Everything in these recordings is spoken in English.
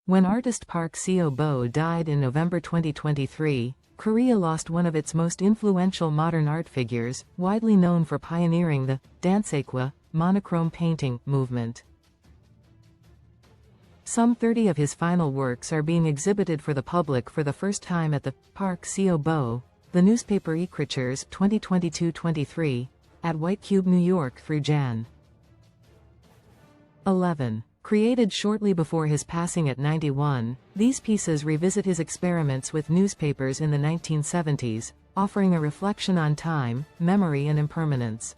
When artist Park Seo-bo died in November 2023, Korea lost one of its most influential modern art figures, widely known for pioneering the dansequa monochrome painting movement. Some 30 of his final works are being exhibited for the public for the first time at the Park Seo-bo, the Newspaper Ecritures 2022-23, at White Cube, New York through Jan. 11. Created shortly before his passing at 91, these pieces revisit his experiments with newspapers in the 1970s, offering a reflection on time, memory and impermanence.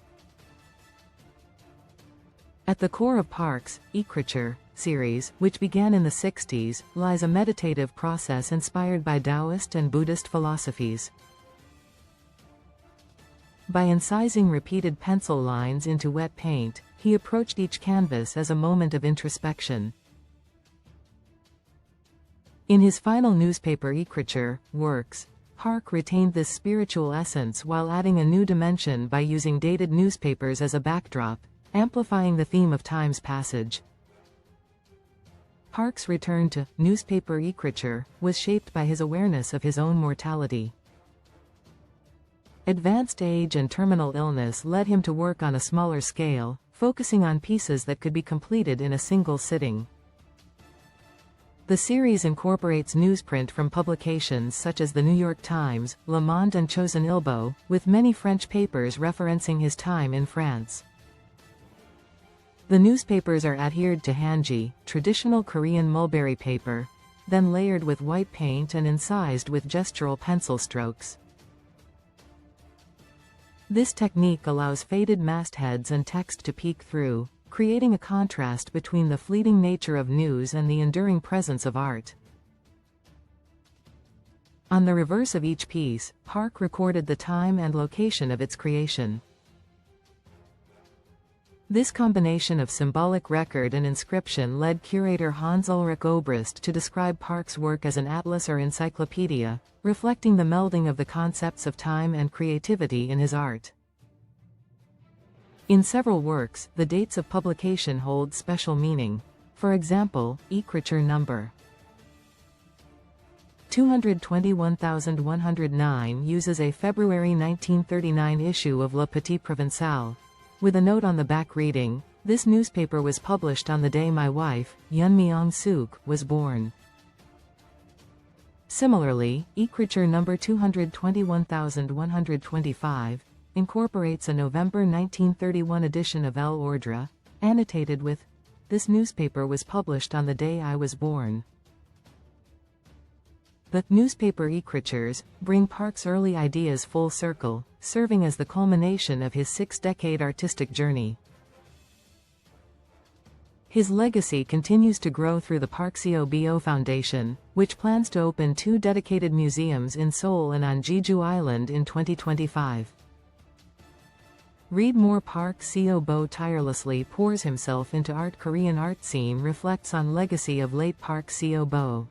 At the core of Park's Ecriture series, which began in the 60s, lies a meditative process inspired by Taoist and Buddhist philosophies. By incising repeated pencil lines into wet paint, he approached each canvas as a moment of introspection. In his final Newspaper Ecriture works, Park retained this spiritual essence while adding a new dimension by using dated newspapers as a backdrop, amplifying the theme of time's passage. Park's return to Newspaper Ecriture was shaped by his awareness of his own mortality. Advanced age and terminal illness led him to work on a smaller scale, focusing on pieces that could be completed in a single sitting. The series incorporates newsprint from publications such as the New York Times, Le Monde and Chosun-Ilbo, with many French papers referencing his time in France. The newspapers are adhered to hanji, traditional Korean mulberry paper, then layered with white paint and incised with gestural pencil strokes. This technique allows faded mastheads and text to peek through, creating a contrast between the fleeting nature of news and the enduring presence of art. On the reverse of each piece, Park recorded the time and location of its creation. This combination of symbolic record and inscription led curator Hans-Ulrich Obrist to describe Park's work as an atlas or encyclopedia, reflecting the melding of the concepts of time and creativity in his art. In several works, the dates of publication hold special meaning. For example, Ecriture No. 221109 uses a February 1939 issue of Le Petit Provençal, with a note on the back reading, "This newspaper was published on the day my wife, Yun Myung-suk, was born." Similarly, Ecriture No. 221125 incorporates a November 1931 edition of L'Ordre, annotated with, "This newspaper was published on the day I was born." The Newspaper Ecritures bring Park's early ideas full circle, serving as the culmination of his 6-decade artistic journey. His legacy continues to grow through the Park Seo-bo Foundation, which plans to open 2 dedicated museums in Seoul and on Jeju Island in 2025. Read more. Park Seo-bo tirelessly pours himself into art. Korean art scene reflects on legacy of late Park Seo-bo.